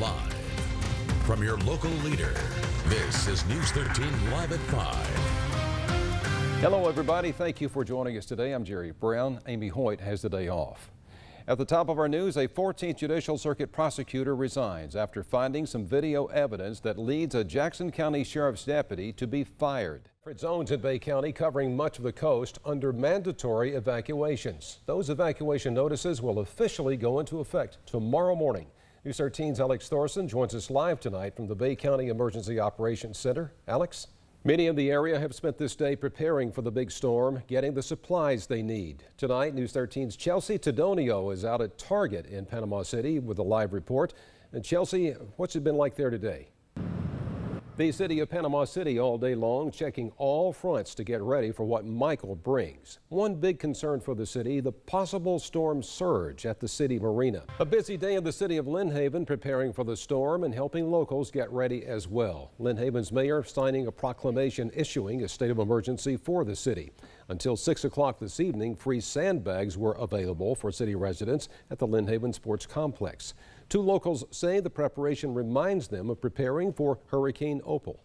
Live. From your local leader, this is News 13 Live at 5. Hello, everybody. Thank you for joining us today. I'm Jerry Brown. Amy Hoyt has the day off. At the top of our news, a 14th Judicial Circuit prosecutor resigns after finding some video evidence that leads a Jackson County Sheriff's deputy to be fired. Zones in Bay County covering much of the coast under mandatory evacuations. Those evacuation notices will officially go into effect tomorrow morning. News 13's Alex Thorson joins us live tonight from the Bay County Emergency Operations Center. Alex? Many in the area have spent this day preparing for the big storm, getting the supplies they need. Tonight, News 13's Chelsea Tedonio is out at Target in Panama City with a live report. And Chelsea, what's it been like there today? The city of Panama City all day long checking all fronts to get ready for what Michael brings. One big concern for the city, the possible storm surge at the city marina. A busy day in the city of Lynn Haven preparing for the storm and helping locals get ready as well. Lynn Haven's mayor signing a proclamation issuing a state of emergency for the city. Until 6 o'clock this evening, free sandbags were available for city residents at the Lynn Haven Sports Complex. Two locals say the preparation reminds them of preparing for Hurricane Opal.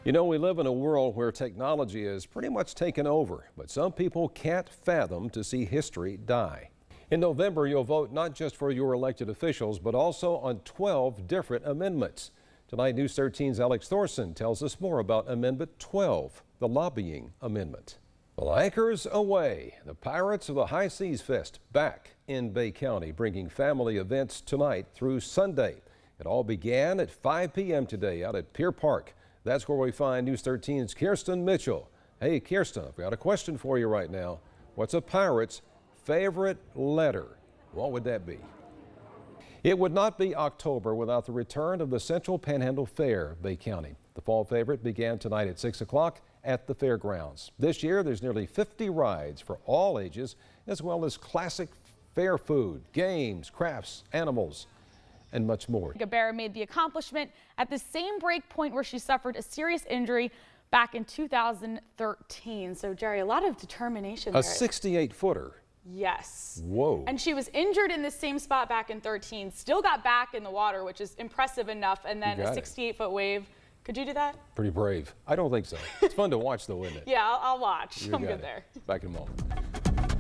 You know, we live in a world where technology has pretty much taken over, but some people can't fathom to see history die. In November, you'll vote not just for your elected officials, but also on 12 different amendments. Tonight, News 13's Alex Thorson tells us more about Amendment 12, the lobbying amendment. Well, anchors away. The Pirates of the High Seas Fest back in Bay County, bringing family events tonight through Sunday. It all began at 5 p.m. today out at Pier Park. That's where we find News 13's Kirsten Mitchell. Hey, Kirsten, I've got a question for you right now. What's a pirate's favorite letter? What would that be? It would not be October without the return of the Central Panhandle Fair, Bay County. The fall favorite began tonight at 6 o'clock at the fairgrounds. This year, there's nearly 50 rides for all ages, as well as classic fair food, games, crafts, animals, and much more. Gabera made the accomplishment at the same break point where she suffered a serious injury back in 2013. So, Jerry, a lot of determination there. A 68-footer. Yes. Whoa. And she was injured in the same spot back in 13, still got back in the water, which is impressive enough, and then a 68-foot wave. Could you do that? Pretty brave. I don't think so. It's fun to watch though, isn't it? Yeah, I'll watch. I'm good there. Back in a moment.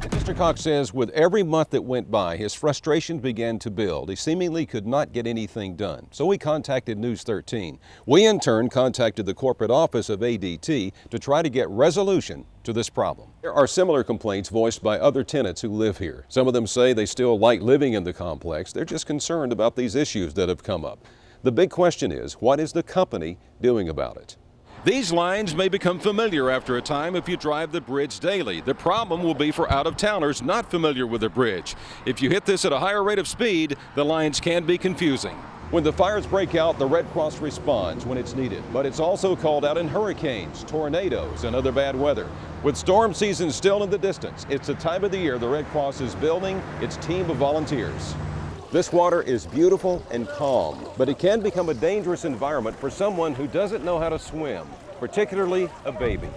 Mr. Cox says with every month that went by, his frustration began to build. He seemingly could not get anything done. So we contacted News 13. We in turn contacted the corporate office of ADT to try to get resolution to this problem. There are similar complaints voiced by other tenants who live here. Some of them say they still like living in the complex. They're just concerned about these issues that have come up. The big question is, what is the company doing about it? These lines may become familiar after a time if you drive the bridge daily. The problem will be for out-of-towners not familiar with the bridge. If you hit this at a higher rate of speed, the lines can be confusing. When the fires break out, the Red Cross responds when it's needed, but it's also called out in hurricanes, tornadoes, and other bad weather. With storm season still in the distance, it's the time of the year the Red Cross is building its team of volunteers. This water is beautiful and calm, but it can become a dangerous environment for someone who doesn't know how to swim, particularly a baby.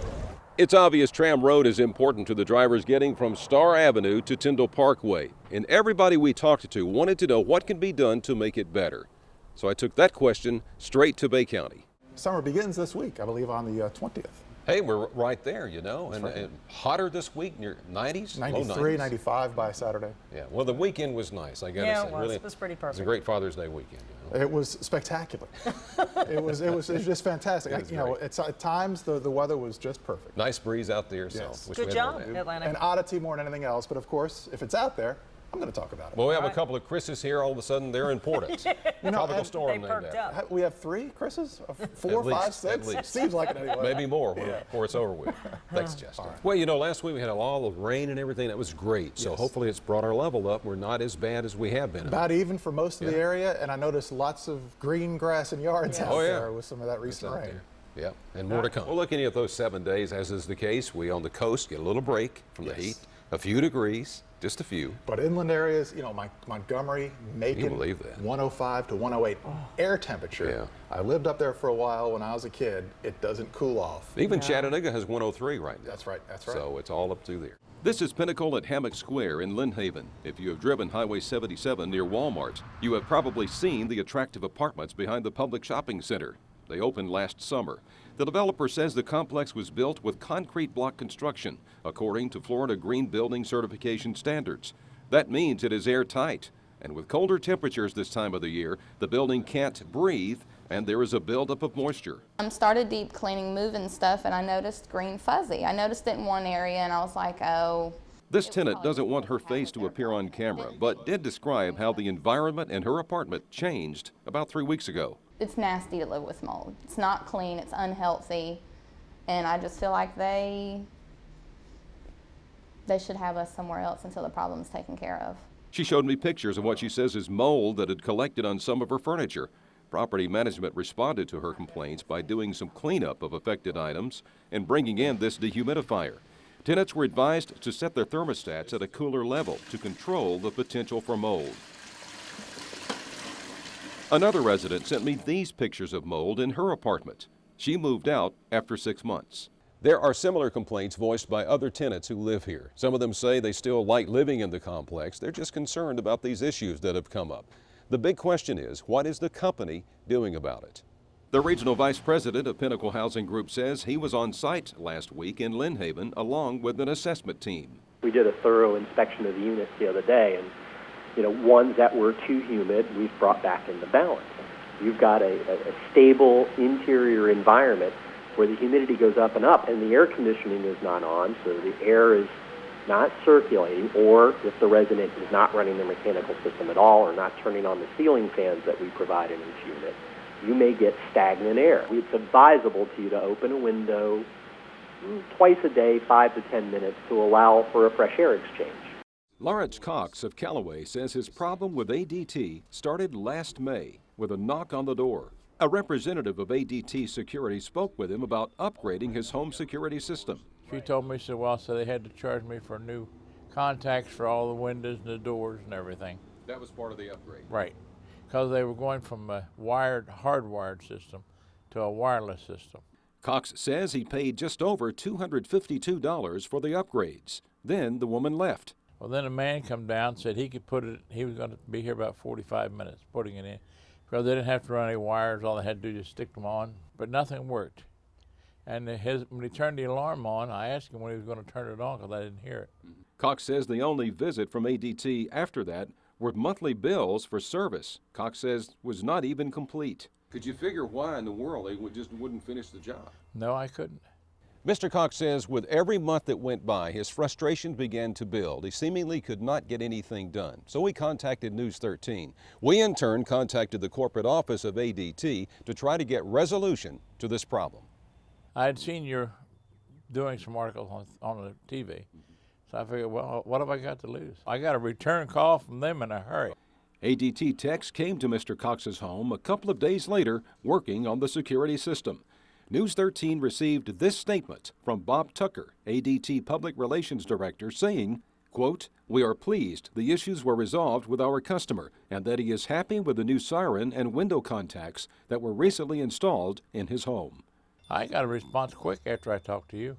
It's obvious Tram Road is important to the drivers getting from Star Avenue to Tyndall Parkway, and everybody we talked to wanted to know what can be done to make it better. So I took that question straight to Bay County. Summer begins this week, I believe on the 20th. Hey, we're right there, you know, and hotter this week, near 90s, 93, low 90s. 95 by Saturday. Yeah, well, the weekend was nice, I gotta say. Yeah, it was pretty perfect. It was a great Father's Day weekend. You know? It was spectacular. it was just fantastic. It was at times the weather was just perfect. Nice breeze out there, so. Yes. Good job, Atlanta. An oddity more than anything else, but of course, if it's out there, I'm going to talk about it. Well, we have a couple of Chris's here. All of a sudden, they're important. Tropical storm they named perked after. up. We have 3 Chris's? 4, At 5, least, 6? at least. Seems like it anyway. Maybe more before it's over with. Thanks, Justin. Well, you know, last week we had all the rain and everything. That was great. So hopefully it's brought our level up. We're not as bad as we have been. About even for most of the area, and I noticed lots of green grass and yards out there with some of that recent rain. Yeah, and more to come. Well, looking at those 7 days, as is the case, we on the coast get a little break from the heat, a few degrees, just a few. But inland areas, you know, Montgomery, Macon, 105 to 108 air temperature. Yeah. I lived up there for a while when I was a kid. It doesn't cool off. Even Chattanooga has 103 right now. That's right, that's right. So it's all up through there. This is Pinnacle at Hammock Square in Lynn Haven. If you have driven Highway 77 near Walmart, you have probably seen the attractive apartments behind the public shopping center. They opened last summer. The developer says the complex was built with concrete block construction, according to Florida Green Building Certification standards. That means it is airtight. And with colder temperatures this time of the year, the building can't breathe, and there is a buildup of moisture. Started deep cleaning, moving stuff, and I noticed green fuzzy. I noticed it in one area, and I was like, oh. This tenant doesn't want her face to appear on camera, but did describe how the environment in her apartment changed about 3 weeks ago. It's nasty to live with mold. It's not clean, it's unhealthy, and I just feel like they should have us somewhere else until the problem's taken care of. She showed me pictures of what she says is mold that had collected on some of her furniture. Property management responded to her complaints by doing some cleanup of affected items and bringing in this dehumidifier. Tenants were advised to set their thermostats at a cooler level to control the potential for mold. Another resident sent me these pictures of mold in her apartment. She moved out after 6 months. There are similar complaints voiced by other tenants who live here. Some of them say they still like living in the complex. They're just concerned about these issues that have come up. The big question is, what is the company doing about it? The regional vice president of Pinnacle Housing Group says he was on site last week in Lynn Haven along with an assessment team. We did a thorough inspection of the units the other day, and ones that were too humid, we've brought back into balance. You've got a stable interior environment where the humidity goes up and up, and the air conditioning is not on, so the air is not circulating, or if the resident is not running their mechanical system at all or not turning on the ceiling fans that we provide in each unit, you may get stagnant air. It's advisable to you to open a window twice a day, 5 to 10 minutes, to allow for a fresh air exchange. Lawrence Cox of Callaway says his problem with ADT started last May with a knock on the door. A representative of ADT Security spoke with him about upgrading his home security system. She told me, so they had to charge me for new contacts for all the windows and the doors and everything. That was part of the upgrade. Right, because they were going from a hardwired system to a wireless system. Cox says he paid just over $252 for the upgrades. Then the woman left. Well, then a man come down and said he could put it, he was going to be here about 45 minutes putting it in. Because they didn't have to run any wires, all they had to do was stick them on, but nothing worked. And when he turned the alarm on, I asked him when he was going to turn it on because I didn't hear it. Cox says the only visit from ADT after that were monthly bills for service. Cox says was not even complete. Could you figure why in the world they just wouldn't finish the job? No, I couldn't. Mr. Cox says with every month that went by, his frustration began to build. He seemingly could not get anything done. So he contacted News 13. We in turn contacted the corporate office of ADT to try to get resolution to this problem. I had seen you doing some articles on the TV. So I figured, well, what have I got to lose? I got a return call from them in a hurry. ADT techs came to Mr. Cox's home a couple of days later working on the security system. News 13 received this statement from Bob Tucker, ADT Public Relations Director, saying, quote, "We are pleased the issues were resolved with our customer and that he is happy with the new siren and window contacts that were recently installed in his home." I got a response quick after I talked to you.